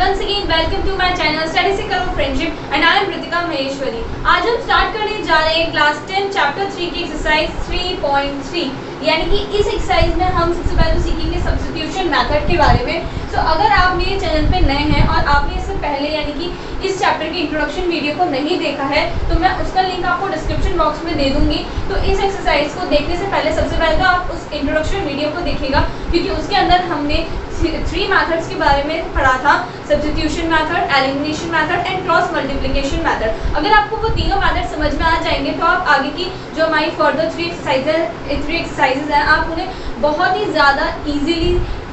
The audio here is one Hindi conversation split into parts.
once again welcome to my channel Study से करो friendship and I am Kritika Maheshwari. आज हम स्टार्ट करने जा रहे हैं क्लास 10 चैप्टर 3 की एक्सरसाइज 3.3 यानी कि इस एक्सरसाइज में हम सबसे पहले तो सीखेंगे सब्स्टिट्यूशन मेथड के बारे में। तो अगर आप मेरे चैनल पे नए हैं और आपने इससे पहले यानी कि इस चैप्टर की इंट्रोडक्शन वीडियो को नहीं देखा है तो मैं उसका लिंक आपको डिस्क्रिप्शन बॉक्स में दे दूंगी। तो इस एक्सरसाइज को देखने से पहले सबसे पहले तो आप उस इंट्रोडक्शन वीडियो को देखिएगा, क्योंकि उसके अंदर हमने 3 मेथड्स के बारे में पढ़ा था, substitution method, elimination method and cross multiplication method. अगर आपको वो तीनों मेथड समझ में आ जाएंगे तो आप आगे की जो हमारी फर्दर 3 एक्सरसाइजेज हैं आप उन्हें बहुत ही ज़्यादा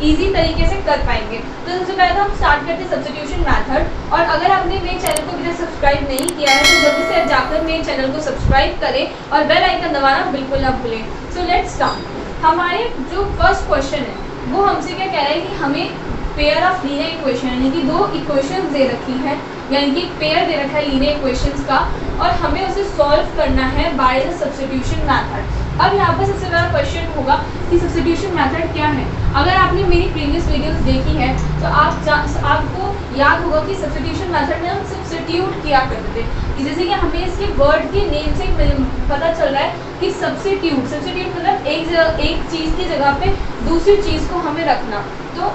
ईजी तरीके से कर पाएंगे। तो सबसे पहले तो हम स्टार्ट करते हैं सब्स्टिट्यूशन मेथड। और अगर आपने मेरे चैनल को अभी तक सब्सक्राइब नहीं किया है तो जल्दी से जाकर मेरे चैनल को सब्सक्राइब करें और बेल आइकन दबाना बिल्कुल ना भूलें। So let's start. हमारे जो फर्स्ट क्वेश्चन है वो हमसे क्या कह रहा है कि हमें पेयर ऑफ लीनियर इक्वेशन यानी कि 2 इक्वेशंस दे रखी है, यानी कि पेयर दे रखा है लीनियर इक्वेशंस का और हमें उसे सॉल्व करना है बाय द सब्स्टिट्यूशन मेथड। अब यहाँ पर सबसे बड़ा क्वेश्चन होगा कि सब्स्टिट्यूशन मेथड क्या है। अगर आपने मेरी प्रीवियस वीडियोस देखी है तो आपको याद होगा कि सब्स्टिट्यूशन मेथड में हम सब्स्टिट्यूट किया करते थे। जैसे कि हमें इसके वर्ड के नेम से पता चल रहा है कि सब्स्टिट्यूट मतलब एक चीज़ की जगह पे दूसरी चीज़ को हमें रखना। तो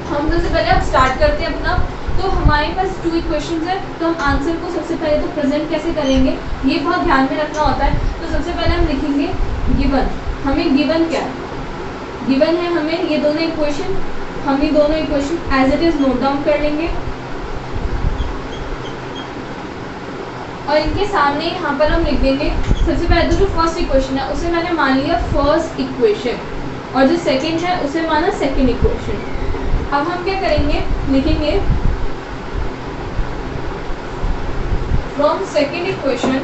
हम सबसे पहले अब स्टार्ट करते हैं अपना। तो हमारे पास 2 इक्वेशंस है, तो हम आंसर को सबसे पहले तो प्रेजेंट कैसे करेंगे ये बहुत ध्यान में रखना होता है। तो सबसे पहले हम लिखेंगे गिवन। हमें गिवन क्या है, गिवन है हमें ये दोनों इक्वेशन, हम ये दोनों equation as it is note down कर लेंगे और इनके सामने यहाँ पर हम लिख देंगे सबसे पहले तो जो फर्स्ट इक्वेशन है उसे मैंने मान लिया फर्स्ट इक्वेशन और जो सेकेंड है उसे माना सेकेंड इक्वेशन। अब हम क्या करेंगे, लिखेंगे from second equation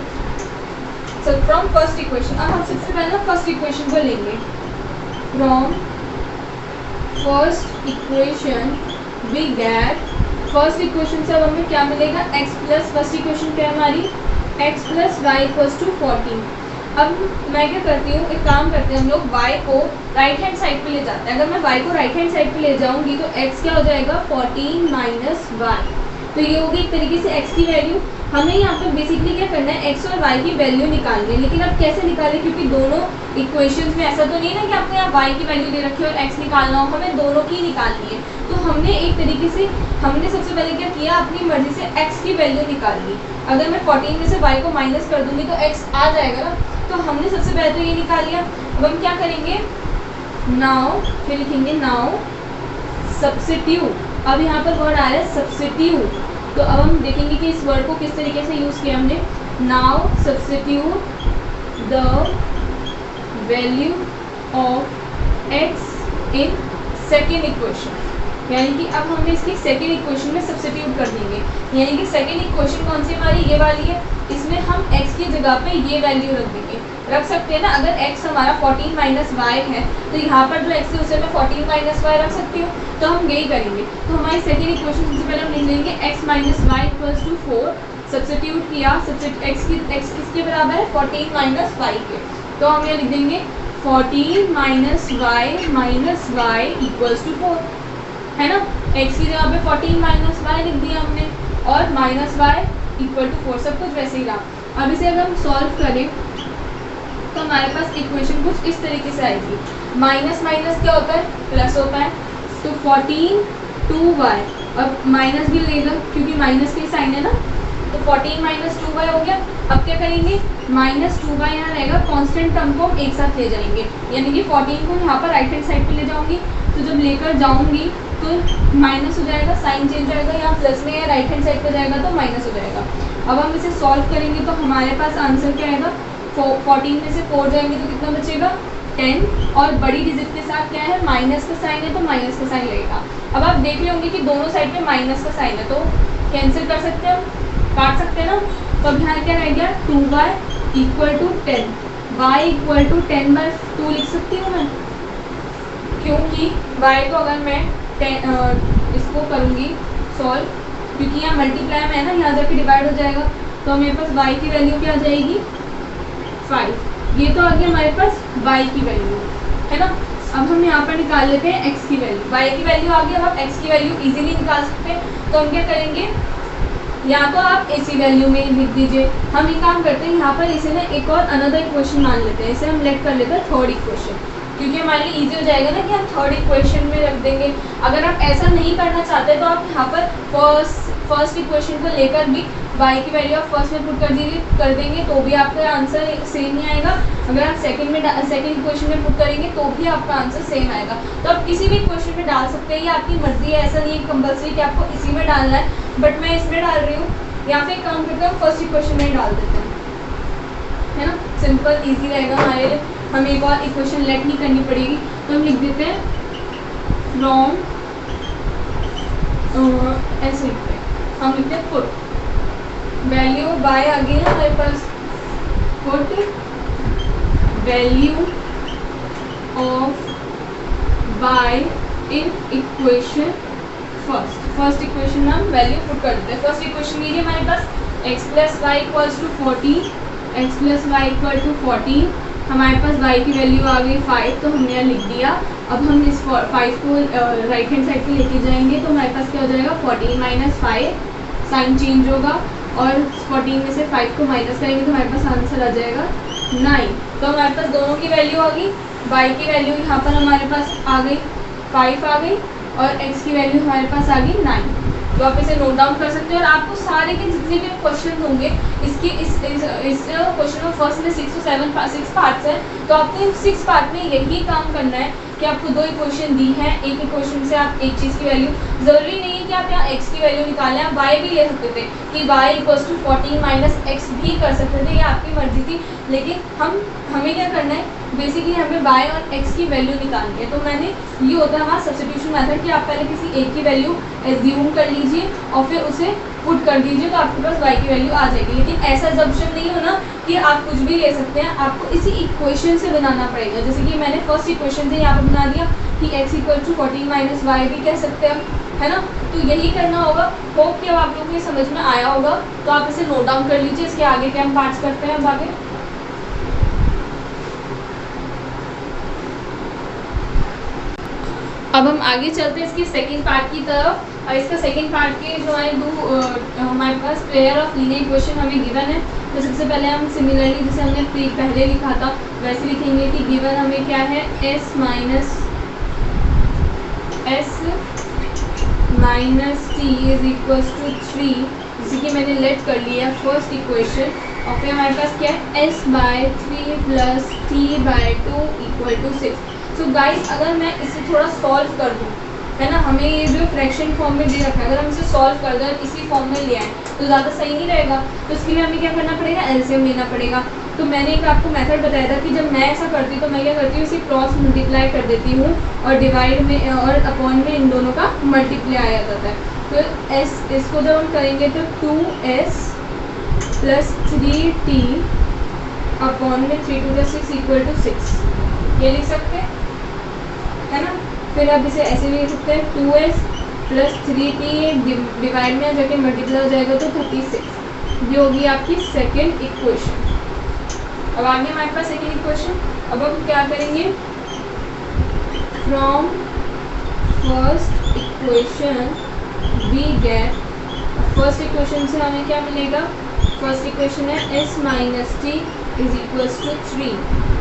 from first equation. अब हम सबसे पहले फर्स्ट इक्वेशन को लेंगे। From first equation we get, first equation से अब हमें क्या मिलेगा x प्लस, फर्स्ट इक्वेशन क्या है हमारी x plus y equals to 14। अब मैं क्या करती हूँ, एक काम करते हैं हम लोग y को राइट हैंड साइड पे ले जाते हैं। अगर मैं y को राइट हैंड साइड पे ले जाऊंगी तो x क्या हो जाएगा 14 माइनस वाई। तो ये होगी एक तरीके से x की वैल्यू। हमें यहाँ पे बेसिकली क्या करना है x और y की वैल्यू निकालनी है, लेकिन अब कैसे निकालें क्योंकि दोनों इक्वेशंस में ऐसा तो नहीं ना कि आपको यहाँ y की वैल्यू दे रखी है और x निकालना हो, हमें दोनों की निकालनी है। तो हमने एक तरीके से सबसे पहले क्या किया, अपनी मर्जी से x की वैल्यू निकाल ली। अगर मैं 14 में से y को माइनस कर दूंगी तो x आ जाएगा ना, तो हमने सबसे पहले तो ये निकाल लिया। अब हम क्या करेंगे, नाउ फिर लिखेंगे नाउ सब्स्टिट्यूट। अब यहाँ पर वर्ड आ रहा है सब्स्टिट्यूट, तो अब हम देखेंगे कि इस वर्ड को किस तरीके से यूज़ किया हमने। Now substitute the value of x in second equation, यानी कि अब हमने इसकी सेकेंड इक्वेशन में सब्स्टिट्यूट कर देंगे। यानी कि सेकेंड इक्वेशन कौन सी हमारी ये वाली है, इसमें हम x की जगह पे ये वैल्यू रख देंगे, रख सकते हैं ना। अगर x हमारा 14 माइनस वाई है तो यहाँ पर जो x है उसे मैं 14 माइनस वाई रख सकती हूँ, तो हम यही करेंगे। तो हमारी सेकेंड इक्वेशन सबसे पहले हम लिख लेंगे x minus y equals to 4। Substitute किया, x किसके बराबर है 14 माइनस वाई के, तो हम ये लिख देंगे 14 माइनस वाई इक्वल्स टू 4 है ना। x की जगह पे 14 माइनस वाई लिख दिया हमने और माइनस वाई इक्वल टू 4, सब कुछ वैसे ही रहा। अब इसे अगर हम सॉल्व करें तो हमारे पास इक्वेशन कुछ इस तरीके से आएगी। माइनस माइनस क्या होता है, प्लस होता है, तो 14 2y और माइनस भी लेगा क्योंकि माइनस के साइन है ना, तो 14 माइनस 2y हो गया। अब क्या करेंगे, माइनस 2y यहाँ रहेगा, कांस्टेंट टर्म को हम एक साथ ले जाएंगे, यानी कि 14 को यहाँ पर राइट हैंड साइड पे ले जाऊंगी, तो जब लेकर जाऊंगी तो माइनस हो जाएगा, साइन चेंज हो जाएगा, यहाँ प्लस में या राइट हैंड साइड पे जाएगा तो माइनस हो जाएगा। अब हम इसे सॉल्व करेंगे तो हमारे पास आंसर क्या आएगा, 14 में से 4 जाएंगे तो कितना बचेगा 10, और बड़ी डिजिट के साथ क्या है माइनस का साइन है तो माइनस का साइन लगेगा। अब आप देख लेंगे कि दोनों साइड पे माइनस का साइन है तो कैंसिल कर सकते हैं, हम काट सकते हैं ना। तो अब यहाँ क्या रह गया 2y equal to 10, y equal to 10/2 लिख सकती हूँ मैं, क्योंकि y को अगर मैं इसको करूँगी सॉल्व, क्योंकि यहाँ मल्टीप्लाई में है ना, यहाँ जाके डिवाइड हो जाएगा, तो मेरे पास y की वैल्यू क्या आ जाएगी 5। ये तो आ गया हमारे पास y की वैल्यू है ना। अब हम यहाँ पर निकाल लेते हैं x की वैल्यू, y की वैल्यू आ गई। अब आप x की वैल्यू इजीली निकाल सकते हैं। तो हम क्या करेंगे, या तो आप इसी वैल्यू में लिख दीजिए। हम एक काम करते हैं, यहाँ पर इसे ना एक और अनदर इक्वेशन मान लेते हैं। इसे हम लेट कर लेते हैं थर्ड इक्वेशन, क्योंकि हमारे लिए इजी हो जाएगा ना कि हम थर्ड इक्वेशन में रख देंगे। अगर आप ऐसा नहीं करना चाहते तो आप यहाँ पर फर्स्ट इक्वेशन को लेकर भी y की वैल्यू आप फर्स्ट में पुट कर देंगे तो भी आपका आंसर सेम ही आएगा। अगर आप सेकंड इक्वेशन में पुट करेंगे तो भी आपका आंसर सेम आएगा। तो आप किसी भी इक्वेशन में डाल सकते हैं, ये आपकी मर्जी है। ऐसा नहीं है कंपल्सरी कि आपको इसी में डालना है, बट मैं इसमें डाल रही हूँ। या फिर काम करते हैं फर्स्ट इक्वेशन में ही डाल देते हैं, है ना, सिंपल ईजी रहेगा हमारे लिए। हमें एक और इक्वेशन लेट नहीं करनी पड़ेगी। तो हम लिख देते हैं फ्रॉम, ऐसे लिखते हैं, हम लिखते हैं पुट वैल्यू बाय, आ गई ना हमारे पास, put value of y in equation first equation में हम वैल्यू पुट कर देते हैं। फर्स्ट इक्वेशन ये हमारे पास x plus y equals to 14, x plus y equal to 14। हमारे पास y की वैल्यू आ गई 5, तो हमने यहाँ लिख दिया। अब हम इस 5 को राइट हैंड साइड पे लेके जाएंगे तो हमारे पास क्या हो जाएगा, 14 माइनस 5, साइन चेंज होगा और 14 में से 5 को माइनस करेंगे तो हमारे पास आंसर आ जाएगा 9। तो हमारे पास दोनों की वैल्यू आ गई। y की वैल्यू यहाँ पर हमारे पास आ गई 5 आ गई और x की वैल्यू हमारे पास आ गई 9। तो आप इसे नोट डाउन कर सकते हैं। और आपको सारे के जितने भी क्वेश्चन होंगे इसके इस क्वेश्चन में फर्स्ट में 6 पार्ट्स हैं, तो आपको 6 पार्ट में यही काम करना है कि आपको 2 इक्वेशन दी है। एक इक्वेशन से आप एक चीज़ की वैल्यू, ज़रूरी नहीं है कि आप यहाँ x की वैल्यू निकालें, आप y भी ले सकते थे कि y equals to 14 minus x भी कर सकते थे, ये आपकी मर्जी थी। लेकिन हमें क्या करना है, बेसिकली हमें y और x की वैल्यू निकालनी है। तो मैंने ये होता है हमारा सब्स्टिट्यूशन मेथड कि आप पहले किसी एक की वैल्यू एज्यूम कर लीजिए और फिर उसे पुट कर दीजिए तो आपके पास y की वैल्यू आ जाएगी। लेकिन ऐसा अजम्पशन नहीं होना कि आप कुछ भी ले सकते हैं, आपको इसी इक्वेशन से बनाना पड़ेगा। जैसे कि मैंने फर्स्ट इक्वेशन से यहाँ पर बना दिया कि x equal to 14 minus y भी कह सकते हैं, है ना। तो यही करना होगा। होप कि अब आप लोगों को ये समझ में आया होगा। तो आप इसे नोट डाउन कर लीजिए। इसके आगे क्या हम पार्ट्स करते हैं अब आगे। अब हम आगे चलते हैं इसकी सेकंड पार्ट की तरफ। और इसका सेकंड पार्ट के जो है हमारे पास पेयर ऑफ लीनियर इक्वेशन हमें गिवन है। तो सबसे पहले हम सिमिलरली जैसे हमने पहले लिखा था वैसे लिखेंगे कि गिवन हमें क्या है, s minus t is equals to 3, जिसे कि मैंने लेट कर लिया फर्स्ट इक्वेशन। और फिर हमारे पास क्या है, s by 3 plus t by 2 equal to 6। So guys अगर मैं इसे थोड़ा सॉल्व कर दूँ, है ना, हमें ये जो फ्रैक्शन फॉर्म में दे रखा है, अगर हम इसे सॉल्व कर दें इसी फॉर्म में ले आए तो ज़्यादा सही नहीं रहेगा। तो इसके लिए हमें क्या करना पड़ेगा, एलसीएम लेना पड़ेगा। तो मैंने एक आपको मेथड बताया था कि जब मैं ऐसा करती तो मैं क्या करती हूँ, इसे क्रॉस मल्टीप्लाई कर देती हूँ और डिवाइड में और अपॉन में इन दोनों का मल्टीप्लाई आ जाता है। तो इसको जब हम करेंगे तो 2s प्लस 3t अपॉन में 3 टू 6 इक्वल टू 6, ये लिख सकते हैं, है ना। फिर आप इसे ऐसे भी लिख सकते हैं 2s प्लस 3t डिवाइड में जाके मल्टीप्लाई हो जाएगा तो 36। ये होगी आपकी सेकंड इक्वेशन। अब आगे हमारे पास सेकंड इक्वेशन। अब हम क्या करेंगे, from first equation we get, first equation से हमें क्या मिलेगा, फर्स्ट इक्वेशन है s minus t is equals to 3।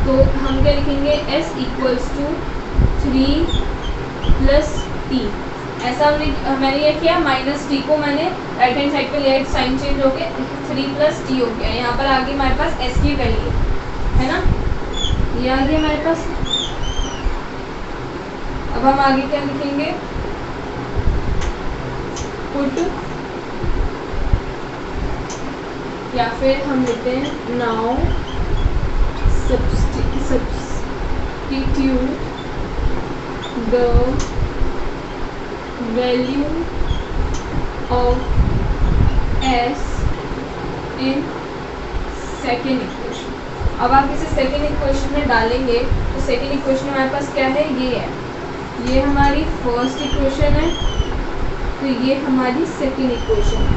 तो हम क्या लिखेंगे, s equals to 3 plus t. ऐसा मैंने ये किया, माइनस टी को मैंने राइट हैंड साइड पे लिया, साइन चेंज हो गया, 3 प्लस टी हो गया। यहाँ पर आगे हमारे पास s की वैल्यू है ना, ये आ गया हमारे पास। अब हम आगे क्या लिखेंगे, पुट, या फिर हम लिखते हैं now substitute the value of s in second equation. अब आप इसे सेकेंड इक्वेशन में डालेंगे तो सेकेंड इक्वेशन हमारे पास क्या है, ये है, ये हमारी फर्स्ट इक्वेशन है, तो ये हमारी सेकेंड इक्वेशन है,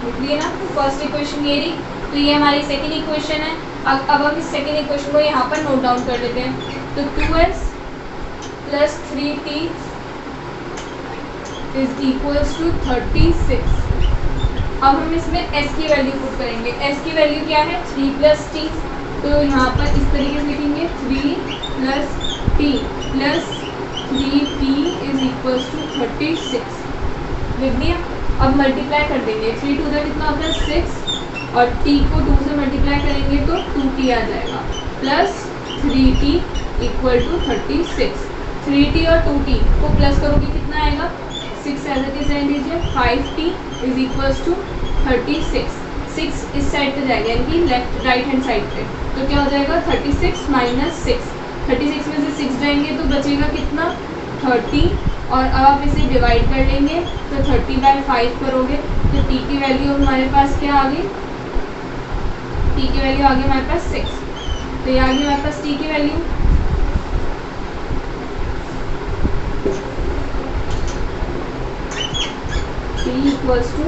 लिख लिया ना। फर्स्ट इक्वेशन ये रही, तो ये हमारी सेकेंड इक्वेशन है। अब हम इस सेकेंड इक्वेशन को यहाँ पर नोट डाउन कर लेते हैं। तो 2s plus 3t is equals to 36। अब हम इसमें s की वैल्यू पुट करेंगे। s की वैल्यू क्या है 3 प्लस टी, तो यहाँ पर इस तरीके से लिखेंगे 3 plus t plus 3t is equals to 36। लिख दिया। अब मल्टीप्लाई कर देंगे, 3 टू द कितना होता है 6 और t को 2 से मल्टीप्लाई करेंगे तो 2t आ जाएगा plus 3t equal to 36। 3t और 2t को प्लस करोगे कितना आएगा 6 एज इट इज रहने दीजिए। 5t is equals to 36। 6 इस साइड पे जाएगा यानी कि लेफ्ट राइट हैंड साइड पे, तो क्या हो जाएगा 36 माइनस 6। 36 में से 6 जाएंगे तो बचेगा कितना 30 और अब आप इसे डिवाइड कर लेंगे तो 30/5 करोगे तो t की वैल्यू हमारे पास क्या आ गई, t की वैल्यू आ गई हमारे पास 6। तो ये आ गई हमारे पास t की वैल्यू। t इक्वल्स टू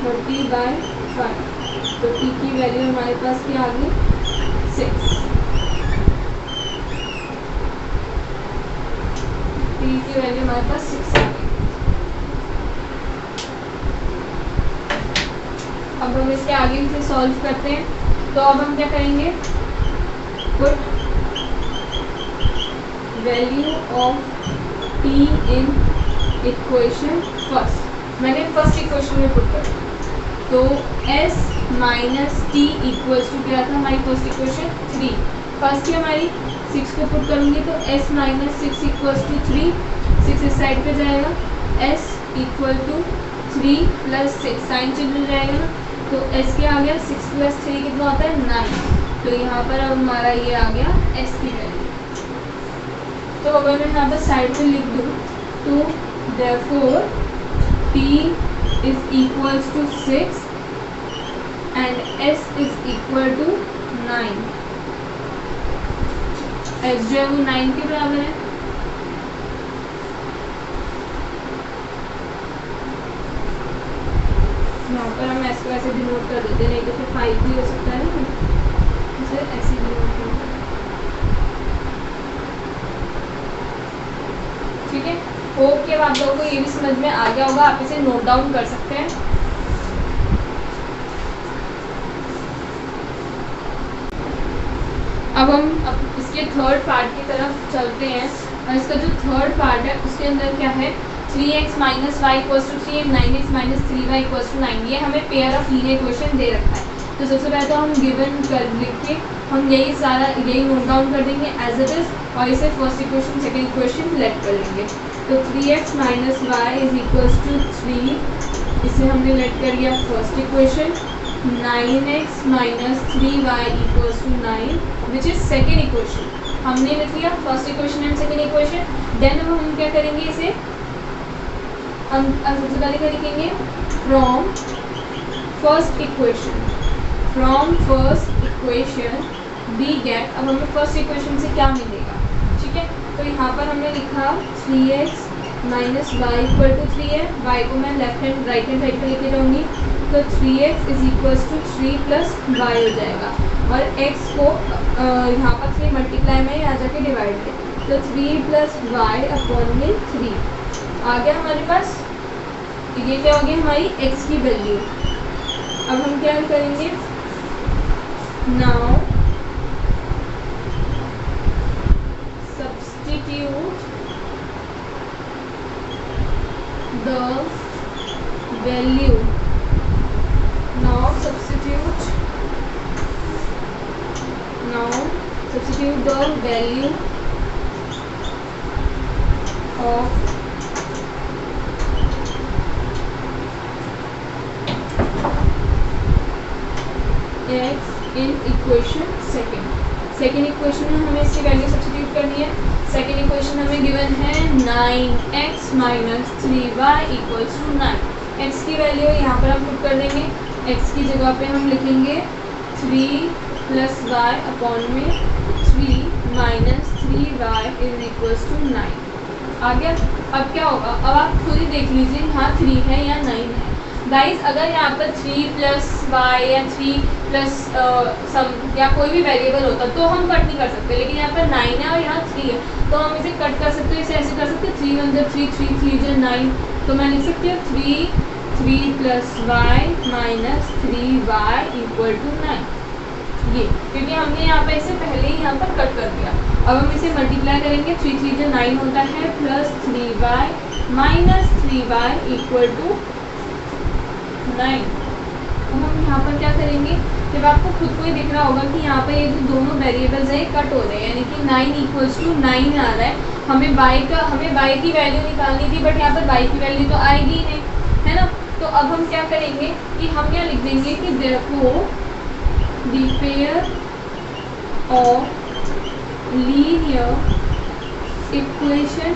30/5, तो t की वैल्यू हमारे पास क्या आ गई 6। t की वैल्यू हमारे पास 6 आ गई। अब हम इसके आगे इसे सॉल्व करते हैं। तो अब हम क्या करेंगे, put value of t in equation first. मैंने फर्स्ट इक्वेशन में पुट कर, तो s minus t equals to क्या था हमारी फर्स्ट इक्वेशन 3। फर्स्ट की हमारी 6 को पुट करूँगी तो s माइनस 6 इक्वल्स टू 3। 6 इस साइड पे जाएगा, s equal to 3 plus 6 sign change हो जाएगा ना, तो s क्या आ गया 6 प्लस 3 कितना होता है 9। तो यहाँ पर अब हमारा ये आ गया s की वैल्यू। तो अगर मैं यहाँ पर साइड में लिख दूँ तो therefore t is equals to 6 and s is equal to 9। s जो है वो 9 के बराबर है। यहाँ पर हम s को ऐसे डिनोट कर देते हैं, नहीं तो फिर 5 भी हो सकता है ना, इसे ऐसे डिनोट कर देते हैं। ठीक है, होप कि अब आप लोगों को ये भी समझ में आ गया होगा, आप इसे नोट डाउन कर सकते हैं। अब हम इसके थर्ड पार्ट की तरफ चलते हैं और इसका जो थर्ड पार्ट है उसके अंदर क्या है 3x minus y equals to 3 and 9x minus 3y equals to 9। ये हमें पेयर ऑफ लीनियर इक्वेशन दे रखा है। तो सबसे पहले तो हम गिवन कर लिख के हम यही नोट डाउन कर देंगे एज इट इज और इसे first equation second equation let कर लेंगे। तो 3x minus y is equals to 3, इसे हमने लेट कर लिया first equation. 9x minus 3y equals to 9 which is second equation. हमने लिख लिया first equation and second equation. Then अब हम क्या करेंगे, इसे हम सबसे पहले क्या लिखेंगे from first equation. From first equation we get, अब हमें फर्स्ट इक्वेशन से क्या मिलेगा, ठीक है। तो यहाँ पर हमने लिखा 3x minus Y equal to 3 है, y को मैं left hand right hand side पर लेके जाऊँगी तो 3x is equals to 3 plus y हो जाएगा और x को यहाँ पर 3 मल्टीप्लाई में यहाँ जाके डिवाइड किया तो 3 प्लस वाई अपॉन में 3 आ गया हमारे पास। ये क्या हो गया हमारी x की वैल्यू। अब हम क्या करेंगे, now substitute the value, now substitute the value of x in equation second equation में हमें इसकी वैल्यू सब्स्टिट्यूट करनी है। सेकेंड इक्वेशन हमें गिवन है 9x minus 3y equals to 9। x की वैल्यू यहाँ पर हम पुट कर देंगे, x की जगह पे हम लिखेंगे 3 प्लस वाई अपॉन में 3 minus 3y is equals to 9 आ गया। अब क्या होगा, अब आप खुद ही देख लीजिए यहाँ 3 है या 9 है। गाइस अगर यहाँ पर 3 प्लस वाई या 3 प्लस सम या कोई भी वेरिएबल होता तो हम कट नहीं कर सकते, लेकिन यहाँ पर 9 है और यहाँ 3 है तो हम इसे कट कर सकते हैं। इसे ऐसे कर सकते हैं 3 1 3 3 3 जो 9, तो मैं लिख सकती हूँ 3 plus y minus 3y equal to 9, ये क्योंकि हमने यहाँ पर इसे पहले ही यहाँ पर कट कर दिया। अब हम इसे मल्टीप्लाई करेंगे, 3 3 जो 9 होता है plus 3y minus 3y equal to 9। तो हम यहाँ पर क्या करेंगे, जब आपको खुद को ही दिख रहा होगा कि यहाँ पर ये जो दोनों वेरिएबल्स हैं कट हो रहे हैं, यानी कि 9 इक्वल्स टू 9 आ रहा है। हमें y की वैल्यू निकालनी थी, बट यहाँ पर y की वैल्यू तो आएगी ही नहीं, है ना। तो अब हम क्या करेंगे कि हम यहाँ लिख देंगे कि therefore the pair of linear equation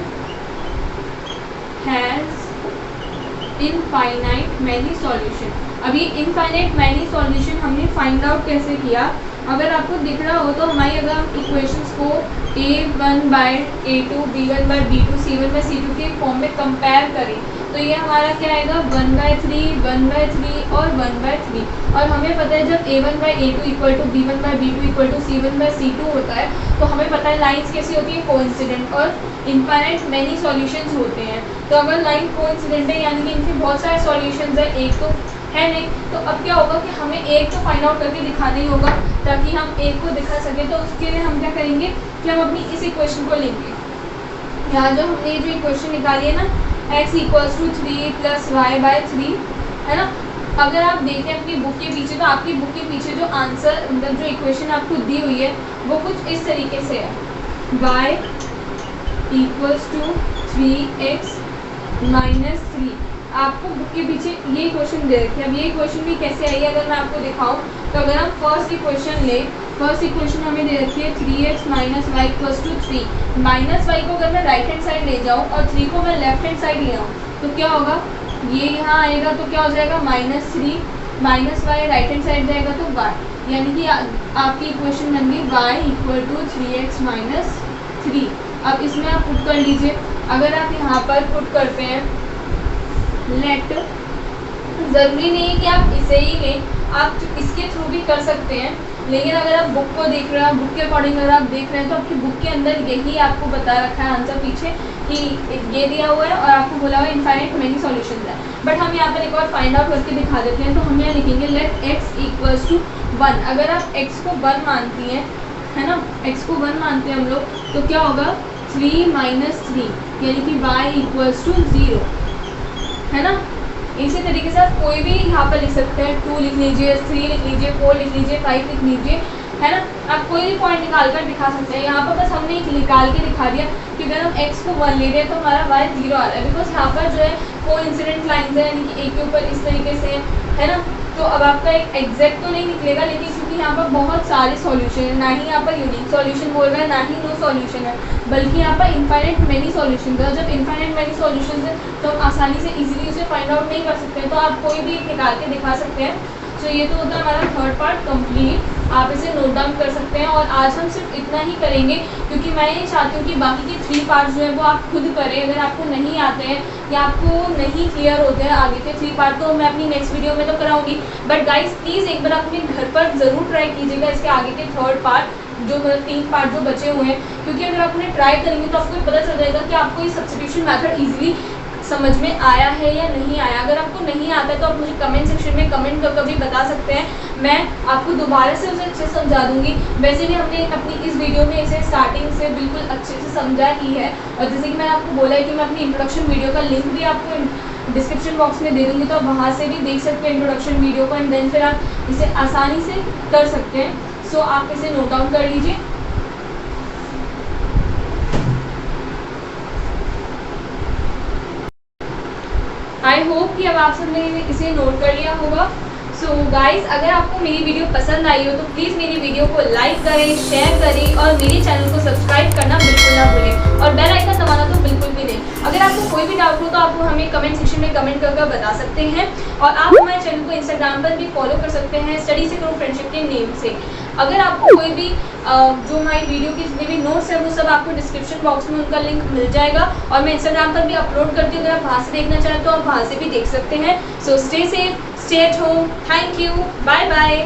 has infinite many solution. अब ये इनफाइनाइट मैनी सॉल्यूशन हमने फाइंड आउट कैसे किया, अगर आपको दिख रहा हो तो हमारी अगर हम इक्वेशंस को a1/a2 b1/b2 c1/c2 के फॉर्म में कंपेयर करें तो ये हमारा क्या आएगा 1/3 1/3 और 1/3। और हमें पता है जब a1/a2 equal to b1/b2 equal to c1/c2 होता है तो हमें पता है लाइंस कैसी होती है, कोइंसिडेंट और इनफाइनाइट मैनी सॉल्यूशंस होते हैं। तो अगर लाइन कोइंसिडेंट है यानी कि इनके बहुत सारे सॉल्यूशंस है, एक तो है नहीं, तो अब क्या होगा कि हमें एक तो फाइंड आउट करके दिखाना ही होगा ताकि हम एक को दिखा सकें। तो उसके लिए हम क्या करेंगे कि हम अपनी इस इक्वेशन को लेंगे, यहाँ जो हमने जो इक्वेशन निकाली है ना x equals to 3 plus y/3, है ना। अगर आप देखें अपनी बुक के पीछे तो आपकी बुक के पीछे जो आंसर मतलब जो इक्वेशन आपको दी हुई है वो कुछ इस तरीके से है, y equals to 3x minus 3। आपको बुक के पीछे ये क्वेश्चन दे रखी है। अब ये क्वेश्चन भी कैसे आई है अगर मैं आपको दिखाऊं तो अगर हम फर्स्ट इक्वेशन ले, फर्स्ट इक्वेशन हमें दे रखी है 3x minus y equals to 3। Minus y को अगर मैं राइट हैंड साइड ले जाऊं और 3 को मैं लेफ्ट हैंड साइड ले आऊँ तो क्या होगा, ये यहाँ आएगा तो क्या हो जाएगा -3 minus y right hand side जाएगा तो y, यानी कि आपकी इक्वेशन बन गई y equal to 3x minus 3। अब इसमें आप पुट कर लीजिए, अगर आप यहाँ पर पुट करते हैं लेट, ज़रूरी नहीं है कि आप इसे ही लें, आप इसके थ्रू भी कर सकते हैं, लेकिन अगर आप बुक को देख रहे हैं, बुक के अकॉर्डिंग अगर आप देख रहे हैं तो आपकी बुक के अंदर यही आपको बता रखा है आंसर पीछे कि ये दिया हुआ है और आपको बोला हुआ है इनफाइनाइट मेनी सॉल्यूशंस है। बट हम यहाँ पर एक और फाइंड आउट करके दिखा देते हैं, तो हम यहाँ लिखेंगे लेट x इक्वल्स टू 1। अगर आप x को 1 मानती हैं, है ना, x को 1 मानते हैं हम लोग, तो क्या होगा 3 माइनस 3 यानी कि y इक्वल्स टू 0, है ना। इसी तरीके से आप कोई भी यहाँ पर लिख सकते हैं, 2 लिख लीजिए, 3 लिख लीजिए, 4 लिख लीजिए, 5 लिख लीजिए, है ना। आप कोई भी पॉइंट निकाल कर दिखा सकते हैं। यहाँ पर बस हमने निकाल के दिखा दिया कि अगर हम x को 1 ले रहे हैं तो हमारा y 0 आ रहा है, बिकॉज यहाँ पर जो है कोइंसिडेंट लाइन्स है, यानी कि एक के ऊपर इस तरीके से है ना। तो अब आपका एक एग्जैक्ट तो नहीं निकलेगा, लेकिन क्योंकि यहाँ पर बहुत सारे सॉल्यूशन है, ना ही यहाँ पर यूनिक सॉल्यूशन बोल रहा है, ना ही नो सॉल्यूशन है, बल्कि यहाँ पर इनफाइनाइट मेनी सॉल्यूशन है। जब इनफाइनाइट मेनी सॉल्यूशन है तो हम आसानी से इजीली उसे फाइंड आउट नहीं कर सकते, तो आप कोई भी निकाल के दिखा सकते हैं। तो ये तो होता है हमारा थर्ड पार्ट कंप्लीट, आप इसे नोट डाउन कर सकते हैं। और आज हम सिर्फ इतना ही करेंगे क्योंकि मैं ये चाहती हूँ कि बाकी के 3 पार्ट्स जो है वो आप खुद करें। अगर आपको नहीं आते हैं या आपको नहीं क्लियर होते हैं आगे के 3 पार्ट, तो मैं अपनी नेक्स्ट वीडियो में तो कराऊंगी, बट गाइस प्लीज़ एक बार अपने घर पर ज़रूर ट्राई कीजिएगा इसके आगे के थर्ड पार्ट जो मतलब 3 पार्ट जो बचे हुए हैं, क्योंकि अगर आप उन्हें ट्राई करेंगे तो आपको पता चल जाएगा कि आपको ये सब्स्टिट्यूशन मेथड ईजिली समझ में आया है या नहीं आया। अगर आपको नहीं आता है तो आप मुझे कमेंट सेक्शन में कमेंट कर भी बता सकते हैं, मैं आपको दोबारा से उसे अच्छे से समझा दूंगी। वैसे भी हमने अपनी इस वीडियो में इसे स्टार्टिंग से बिल्कुल अच्छे से समझा ही है, और जैसे कि मैंने आपको बोला है कि मैं अपनी इंट्रोडक्शन वीडियो का लिंक भी आपको डिस्क्रिप्शन बॉक्स में दे दूँगी, तो आप वहाँ से भी देख सकते हैं इंट्रोडक्शन वीडियो को, एंड देन फिर आप इसे आसानी से कर सकते हैं। सो आप इसे नोट डाउन कर लीजिए। आई होप कि अब आप सबने इसे नोट कर लिया होगा। सो गाइस, अगर आपको मेरी वीडियो पसंद आई हो तो प्लीज़ मेरी वीडियो को लाइक करें, शेयर करें और मेरे चैनल को सब्सक्राइब करना बिल्कुल ना भूलें और बेल आइकन दबाना तो बिल्कुल भी नहीं। अगर आपको कोई भी डाउट हो तो आप हमें कमेंट सेक्शन में कमेंट करके बता सकते हैं और आप हमारे चैनल को इंस्टाग्राम पर भी फॉलो कर सकते हैं स्टडी से करो फ्रेंडशिप के नेम से। अगर आपको कोई भी जो हमारी वीडियो की जितने भी नोट्स हैं वो सब आपको डिस्क्रिप्शन बॉक्स में उनका लिंक मिल जाएगा और मैं इंस्टाग्राम पर भी अपलोड करती हूँ। अगर आप वहाँ से देखना चाहें तो आप वहाँ से भी देख सकते हैं। So stay safe, stay at home. Thank you, bye bye.